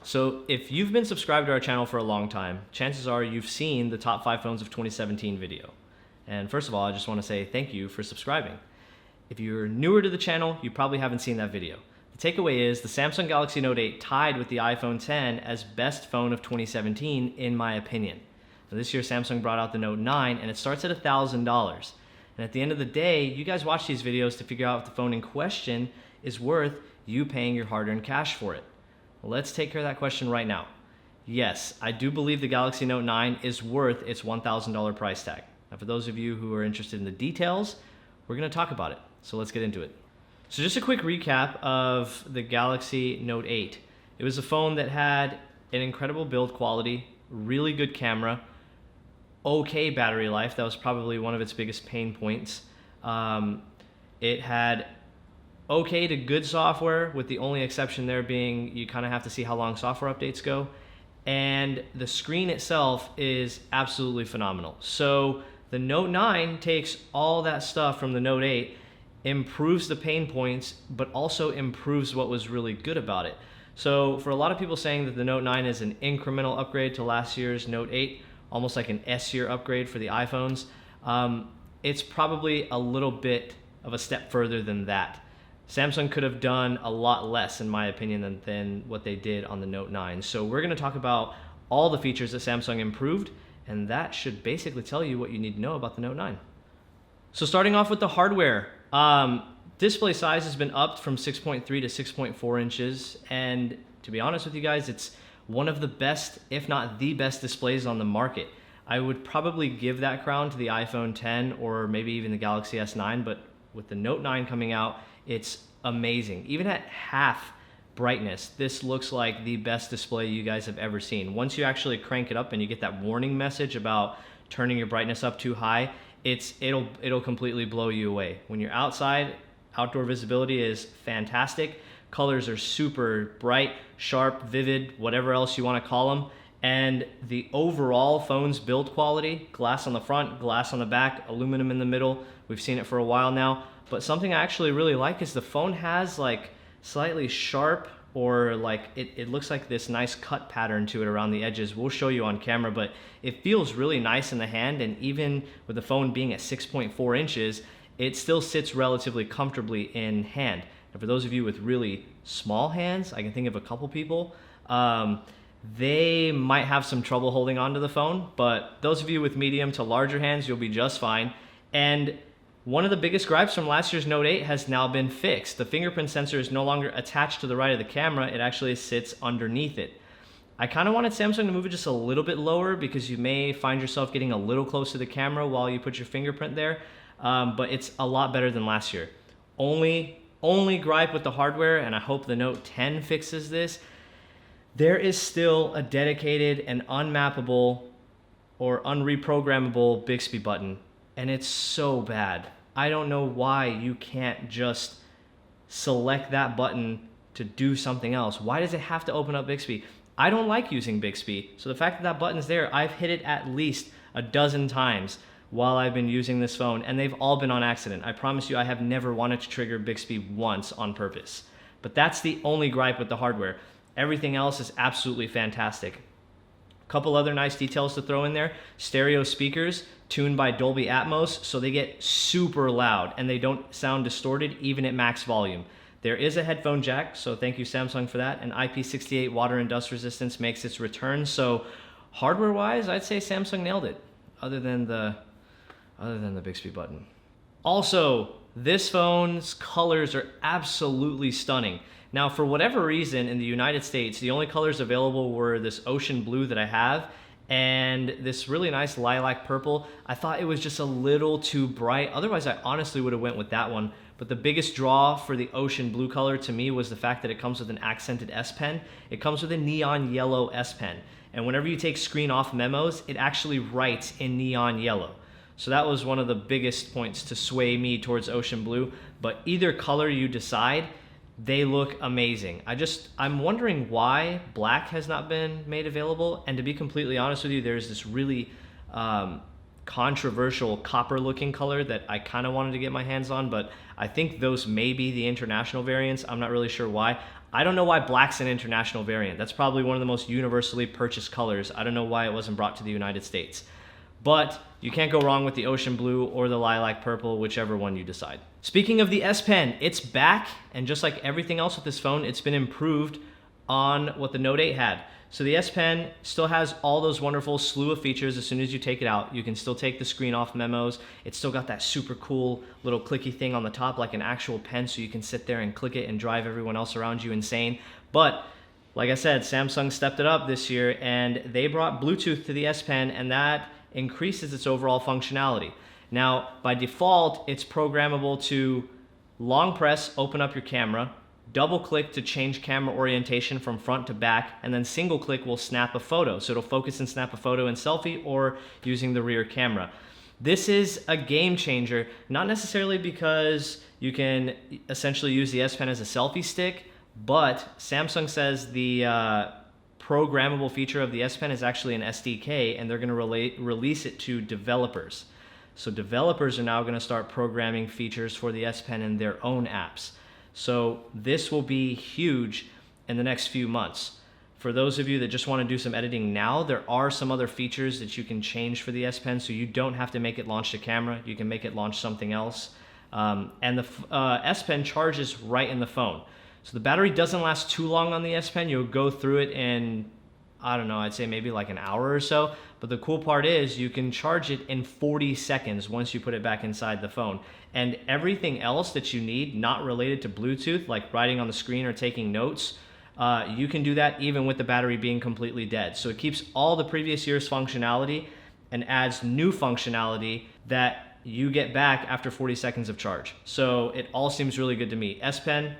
So if you've been subscribed to our channel for a long time, chances are you've seen the top 5 phones of 2017 video. And first of all, I just want to say thank you for subscribing. If you're newer to the channel, you probably haven't seen that video. The takeaway is the Samsung Galaxy Note 8 tied with the iPhone X as best phone of 2017 in my opinion. Now, this year Samsung brought out the Note 9 and it starts at $1,000. And at the end of the day, you guys watch these videos to figure out if the phone in question is worth you paying your hard-earned cash for it. Well, let's take care of that question right now. Yes, I do believe the Galaxy Note 9 is worth its $1,000 price tag. Now, for those of you who are interested in the details, we're going to talk about it. So let's get into it. So just a quick recap of the Galaxy Note 8. It was a phone that had an incredible build quality, really good camera, okay battery life. That was probably one of its biggest pain points. It had okay to good software, with the only exception there being you kind of have to see how long software updates go. And the screen itself is absolutely phenomenal. So the Note 9 takes all that stuff from the Note 8, improves the pain points, but also improves what was really good about it. So for a lot of people saying that the Note 9 is an incremental upgrade to last year's Note 8, almost like an S-year upgrade for the iPhones, it's probably a little bit of a step further than that. Samsung could have done a lot less, in my opinion, than what they did on the Note 9. So we're going to talk about all the features that Samsung improved, and that should basically tell you what you need to know about the Note 9. So starting off with the hardware, display size has been upped from 6.3 to 6.4 inches, and to be honest with you guys, it's one of the best, if not the best displays on the market. I would probably give that crown to the iPhone X or maybe even the Galaxy S9, but with the Note 9 coming out, it's amazing. Even at half brightness, this looks like the best display you guys have ever seen. Once you actually crank it up and you get that warning message about turning your brightness up too high, it'll completely blow you away. When you're outside, outdoor visibility is fantastic. Colors are super bright, sharp, vivid, whatever else you want to call them. And the overall phone's build quality, glass on the front, glass on the back, aluminum in the middle. We've seen it for a while now. But something I actually really like is the phone has like slightly sharp, or like it looks like this nice cut pattern to it around the edges. We'll show you on camera, but it feels really nice in the hand. And even with the phone being at 6.4 inches, it still sits relatively comfortably in hand. And for those of you with really small hands, I can think of a couple people, they might have some trouble holding onto the phone, but those of you with medium to larger hands, you'll be just fine. And one of the biggest gripes from last year's Note 8 has now been fixed. The fingerprint sensor is no longer attached to the right of the camera, it actually sits underneath it. I kind of wanted Samsung to move it just a little bit lower because you may find yourself getting a little close to the camera while you put your fingerprint there, but it's a lot better than last year. Only gripe with the hardware, and I hope the Note 10 fixes this, there is still a dedicated and unmappable or unreprogrammable Bixby button, and it's so bad. I don't know why you can't just select that button to do something else. Why does it have to open up Bixby? I don't like using Bixby, so the fact that that button's there, I've hit it at least a dozen times while I've been using this phone, and they've all been on accident. I promise you, I have never wanted to trigger Bixby once on purpose. But that's the only gripe with the hardware. Everything else is absolutely fantastic. A couple other nice details to throw in there. Stereo speakers tuned by Dolby Atmos, so they get super loud and they don't sound distorted even at max volume. There is a headphone jack, so thank you Samsung for that, and IP68 water and dust resistance makes its return. So hardware-wise, I'd say Samsung nailed it, other than the Bixby button. Also, this phone's colors are absolutely stunning. Now, for whatever reason, in the United States, the only colors available were this ocean blue that I have and this really nice lilac purple. I thought it was just a little too bright. Otherwise, I honestly would have went with that one. But the biggest draw for the ocean blue color to me was the fact that it comes with an accented S Pen. It comes with a neon yellow S Pen. And whenever you take screen off memos, it actually writes in neon yellow. So that was one of the biggest points to sway me towards ocean blue. But either color you decide, they look amazing. I'm wondering why black has not been made available. And to be completely honest with you, there's this really controversial copper looking color that I kind of wanted to get my hands on, but I think those may be the international variants. I'm not really sure why. I don't know why black's an international variant. That's probably one of the most universally purchased colors. I don't know why it wasn't brought to the United States. But you can't go wrong with the ocean blue or the lilac purple, whichever one you decide. Speaking of the S Pen, it's back, and just like everything else with this phone, it's been improved on what the Note 8 had. So the S Pen still has all those wonderful slew of features. As soon as you take it out, you can still take the screen off memos. It's still got that super cool little clicky thing on the top like an actual pen, so you can sit there and click it and drive everyone else around you insane. But like I said, Samsung stepped it up this year, and they brought Bluetooth to the S Pen, and that increases its overall functionality. Now, by default, it's programmable to long press, open up your camera, double click to change camera orientation from front to back, and then single click will snap a photo. So it'll focus and snap a photo in selfie or using the rear camera. This is a game changer, not necessarily because you can essentially use the S Pen as a selfie stick, but Samsung says the programmable feature of the S Pen is actually an SDK, and they're going to release it to developers. So developers are now going to start programming features for the S Pen in their own apps. So this will be huge in the next few months. For those of you that just want to do some editing now, there are some other features that you can change for the S Pen, so you don't have to make it launch the camera. You can make it launch something else. And the S Pen charges right in the phone. So the battery doesn't last too long on the S Pen. You'll go through it in, I don't know, I'd say maybe like an hour or so. But the cool part is you can charge it in 40 seconds once you put it back inside the phone. And everything else that you need, not related to Bluetooth, like writing on the screen or taking notes, you can do that even with the battery being completely dead. So it keeps all the previous year's functionality and adds new functionality that you get back after 40 seconds of charge. So it all seems really good to me. S Pen,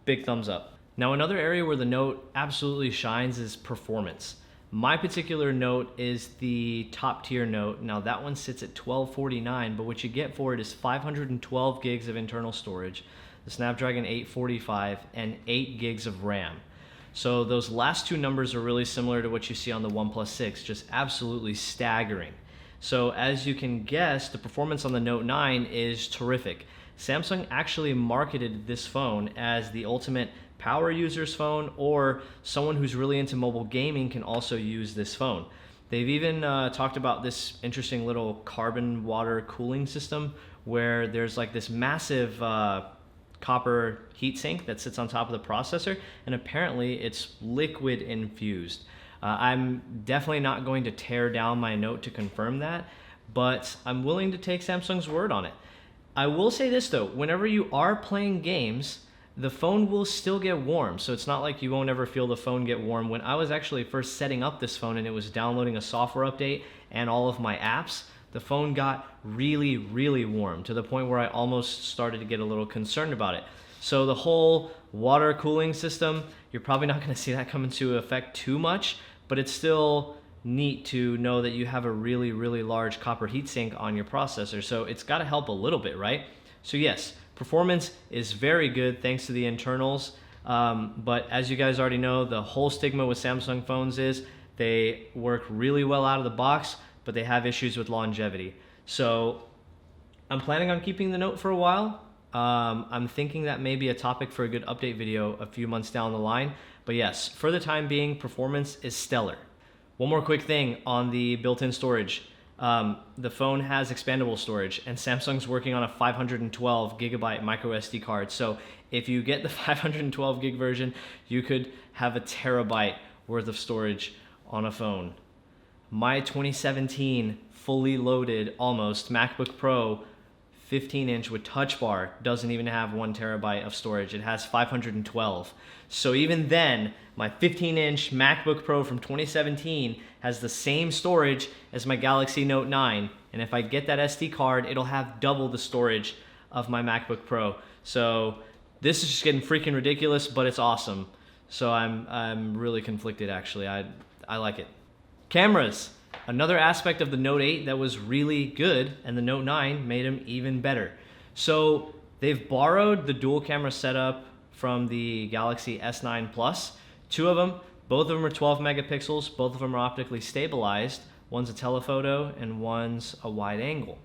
big thumbs up. Now, another area where the Note absolutely shines is performance. My particular Note is the top tier Note. Now that one sits at $1249, but what you get for it is 512 gigs of internal storage, the Snapdragon 845, and 8 gigs of RAM. So those last two numbers are really similar to what you see on the OnePlus 6, just absolutely staggering. So as you can guess, the performance on the Note 9 is terrific. Samsung actually marketed this phone as the ultimate power user's phone, or someone who's really into mobile gaming can also use this phone. They've even talked about this interesting little carbon water cooling system where there's like this massive copper heatsink that sits on top of the processor, and apparently it's liquid infused. I'm definitely not going to tear down my Note to confirm that, but I'm willing to take Samsung's word on it. I will say this though, whenever you are playing games, the phone will still get warm, so it's not like you won't ever feel the phone get warm. When I was actually first setting up this phone and it was downloading a software update and all of my apps, the phone got really, really warm to the point where I almost started to get a little concerned about it. So the whole water cooling system, you're probably not going to see that come into effect too much, but it's still neat to know that you have a really, really large copper heatsink on your processor, so it's got to help a little bit, right? So yes, performance is very good thanks to the internals, but as you guys already know, the whole stigma with Samsung phones is they work really well out of the box, but they have issues with longevity. So I'm planning on keeping the Note for a while. I'm thinking that may be a topic for a good update video a few months down the line, but yes, for the time being, performance is stellar. One more quick thing on the built-in storage. The phone has expandable storage, and Samsung's working on a 512 gigabyte micro SD card. So if you get the 512 gig version, you could have a terabyte worth of storage on a phone. My 2017 fully loaded, almost, MacBook Pro 15-inch with Touch Bar doesn't even have 1 terabyte of storage. It has 512. So even then, my 15-inch MacBook Pro from 2017 has the same storage as my Galaxy Note 9. And if I get that SD card, it'll have double the storage of my MacBook Pro. So this is just getting freaking ridiculous, but it's awesome. So I'm really conflicted, actually. I like it. Cameras. Another aspect of the Note 8 that was really good, and the Note 9 made them even better. So they've borrowed the dual camera setup from the Galaxy S9 Plus. Two of them, both of them are 12 megapixels, both of them are optically stabilized, One's a telephoto and one's a wide angle.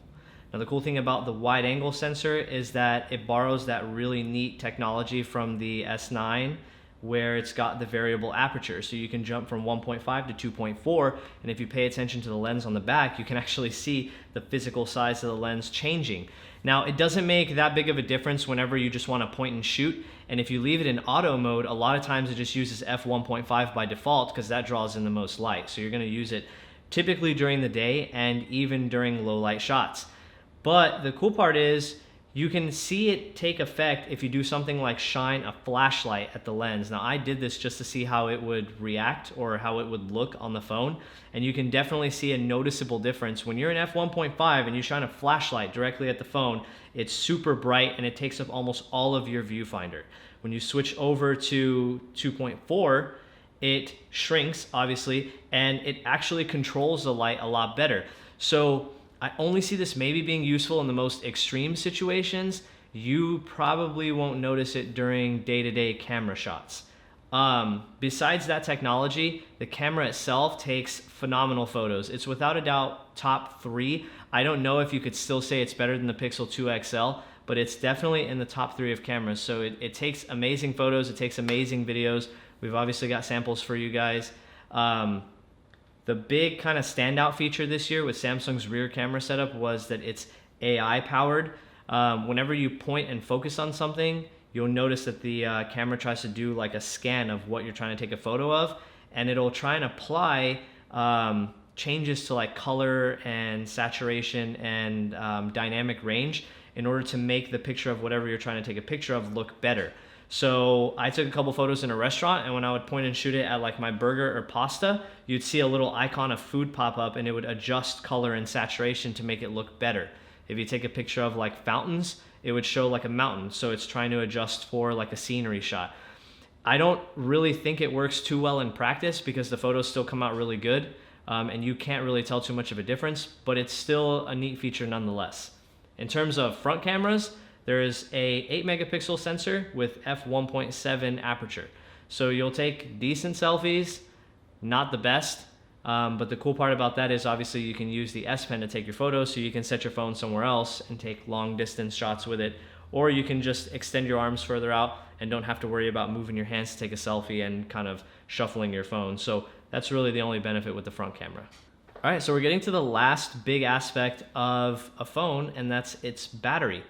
Now the cool thing about the wide angle sensor is that it borrows that really neat technology from the S9 where it's got the variable aperture. So you can jump from 1.5 to 2.4, and if you pay attention to the lens on the back, you can actually see the physical size of the lens changing. Now it doesn't make that big of a difference whenever you just want to point and shoot, and if you leave it in auto mode, a lot of times it just uses f1.5 by default because that draws in the most light. So you're going to use it typically during the day and even during low light shots. But the cool part is you can see it take effect if you do something like shine a flashlight at the lens. Now I did this just to see how it would react or how it would look on the phone, and you can definitely see a noticeable difference. When you're in f1.5 and you shine a flashlight directly at the phone, it's super bright and it takes up almost all of your viewfinder. When you switch over to 2.4, it shrinks obviously, and it actually controls the light a lot better. So I only see this maybe being useful in the most extreme situations. You probably won't notice it during day-to-day camera shots. Besides that technology, the camera itself takes phenomenal photos. It's without a doubt top 3. I don't know if you could still say it's better than the Pixel 2 XL, but it's definitely in the top 3 of cameras. So it takes amazing photos, it takes amazing videos. We've obviously got samples for you guys. The big kind of standout feature this year with Samsung's rear camera setup was that it's AI powered. Whenever you point and focus on something, you'll notice that the camera tries to do like a scan of what you're trying to take a photo of, and it'll try and apply changes to like color and saturation and dynamic range in order to make the picture of whatever you're trying to take a picture of look better. So I took a couple photos in a restaurant, and when I would point and shoot it at like my burger or pasta, you'd see a little icon of food pop up and it would adjust color and saturation to make it look better. If you take a picture of like fountains, it would show like a mountain, so it's trying to adjust for like a scenery shot. I don't really think it works too well in practice because the photos still come out really good, and you can't really tell too much of a difference, but it's still a neat feature nonetheless. In terms of front cameras, there is a 8 megapixel sensor with f1.7 aperture. So you'll take decent selfies, not the best, but the cool part about that is obviously you can use the S Pen to take your photos, so you can set your phone somewhere else and take long distance shots with it, or you can just extend your arms further out and don't have to worry about moving your hands to take a selfie and kind of shuffling your phone. So that's really the only benefit with the front camera. All right, so we're getting to the last big aspect of a phone, and that's its battery.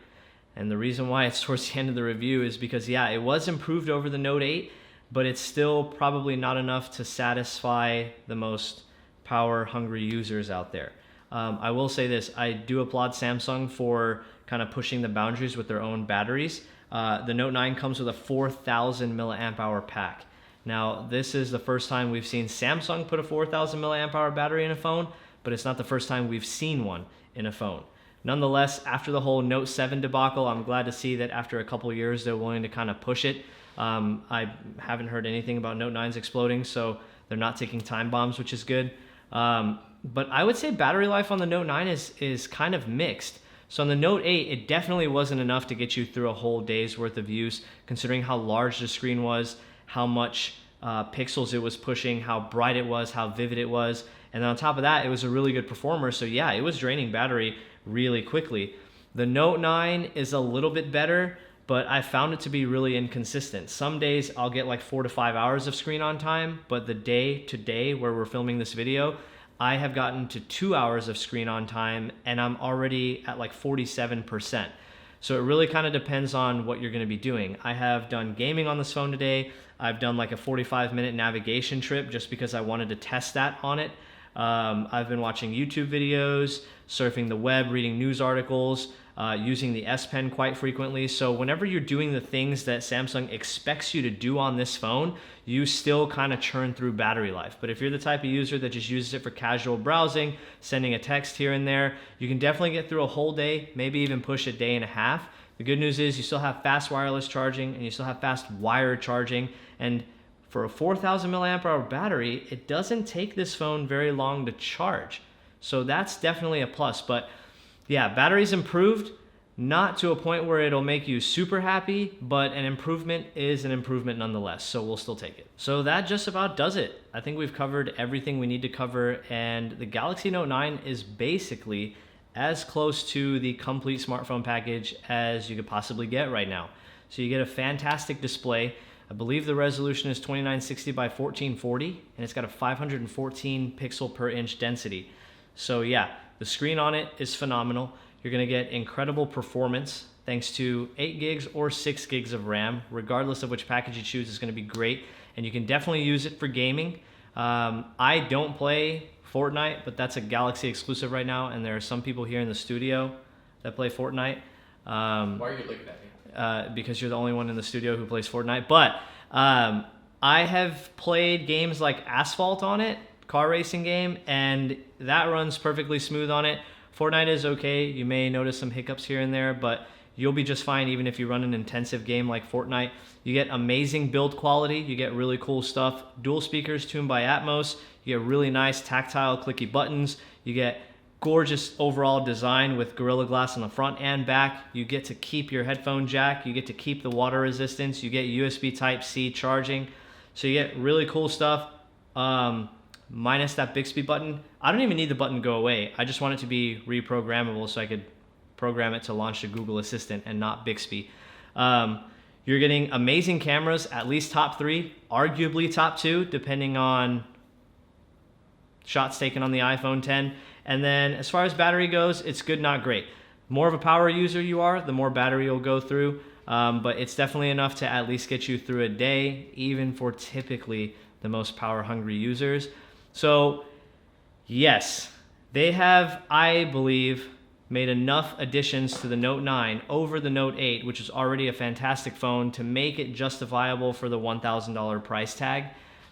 And the reason why it's towards the end of the review is because, yeah, it was improved over the Note 8, but it's still probably not enough to satisfy the most power-hungry users out there. I will say this, I do applaud Samsung for kind of pushing the boundaries with their own batteries. The Note 9 comes with a 4,000 milliamp hour pack. Now, this is the first time we've seen Samsung put a 4,000 milliamp hour battery in a phone, but it's not the first time we've seen one in a phone. Nonetheless, after the whole Note 7 debacle, I'm glad to see that after a couple years, they're willing to kind of push it. I haven't heard anything about Note 9s exploding, so they're not taking time bombs, which is good. But I would say battery life on the Note 9 is kind of mixed. So on the Note 8, it definitely wasn't enough to get you through a whole day's worth of use, considering how large the screen was, how much pixels it was pushing, how bright it was, how vivid it was. And then on top of that, it was a really good performer. So yeah, it was draining battery really quickly. The Note 9 is a little bit better, but I found it to be really inconsistent. Some days I'll get like 4 to 5 hours of screen on time, but the day to day where we're filming this video, I have gotten to 2 hours of screen on time and I'm already at like 47%. So it really kind of depends on what you're going to be doing. I have done gaming on this phone today. I've done like a 45-minute navigation trip just because I wanted to test that on it. I've been watching YouTube videos, surfing the web, reading news articles, using the S Pen quite frequently. So whenever you're doing the things that Samsung expects you to do on this phone, you still kind of churn through battery life. But if you're the type of user that just uses it for casual browsing, sending a text here and there, you can definitely get through a whole day, maybe even push a day and a half. The good news is you still have fast wireless charging and you still have fast wired charging. And for a 4,000 milliamp hour battery, it doesn't take this phone very long to charge. So that's definitely a plus. But yeah, battery's improved, Not to a point where it'll make you super happy, but an improvement is an improvement nonetheless, so we'll still take it. So that just about does it. I think we've covered everything we need to cover, and the Galaxy Note 9 is basically as close to the complete smartphone package as you could possibly get right now. So you get a fantastic display. I believe the resolution is 2960 by 1440, and it's got a 514 pixel per inch density. So yeah, the screen on it is phenomenal. You're gonna get incredible performance thanks to 8 gigs or 6 gigs of RAM. Regardless of which package you choose, it's gonna be great. And you can definitely use it for gaming. I don't play Fortnite, but that's a Galaxy exclusive right now. And there are some people here in the studio that play Fortnite. Why are you looking at me? Because you're the only one in the studio who plays Fortnite. But I have played games like Asphalt on it, car racing game, and that runs perfectly smooth on it. Fortnite is okay. You may notice some hiccups here and there, but you'll be just fine even if you run an intensive game like Fortnite. You get amazing build quality. You get really cool stuff. Dual speakers tuned by Atmos. You get really nice tactile clicky buttons. You get gorgeous overall design with Gorilla Glass on the front and back. You get to keep your headphone jack. You get to keep the water resistance. You get USB Type-C charging. So you get really cool stuff. Minus that Bixby button. I don't even need the button to go away. I just want it to be reprogrammable so I could program it to launch the Google Assistant and not Bixby. You're getting amazing cameras, at least top 3, arguably top 2, depending on shots taken on the iPhone 10. And then as far as battery goes, it's good, not great. More of a power user you are, the more battery you'll go through. But it's definitely enough to at least get you through a day, even for typically the most power hungry users. So yes, they have, I believe, made enough additions to the Note 9 over the Note 8, which is already a fantastic phone, to make it justifiable for the $1,000 price tag.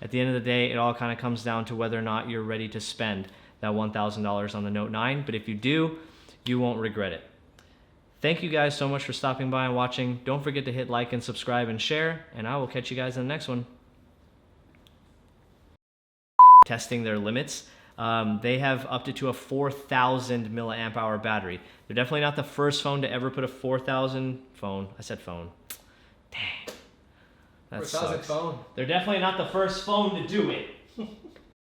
At the end of the day, it all kind of comes down to whether or not you're ready to spend that $1,000 on the Note 9. But if you do, you won't regret it. Thank you guys so much for stopping by and watching. Don't forget to hit like and subscribe and share, and I will catch you guys in the next one. Testing their limits. They have upped it to a 4,000 milliamp hour battery. They're definitely not the first phone to ever put a 4,000 phone. I said phone. Dang. That 4,000 sucks. phone. They're definitely not the first phone to do it.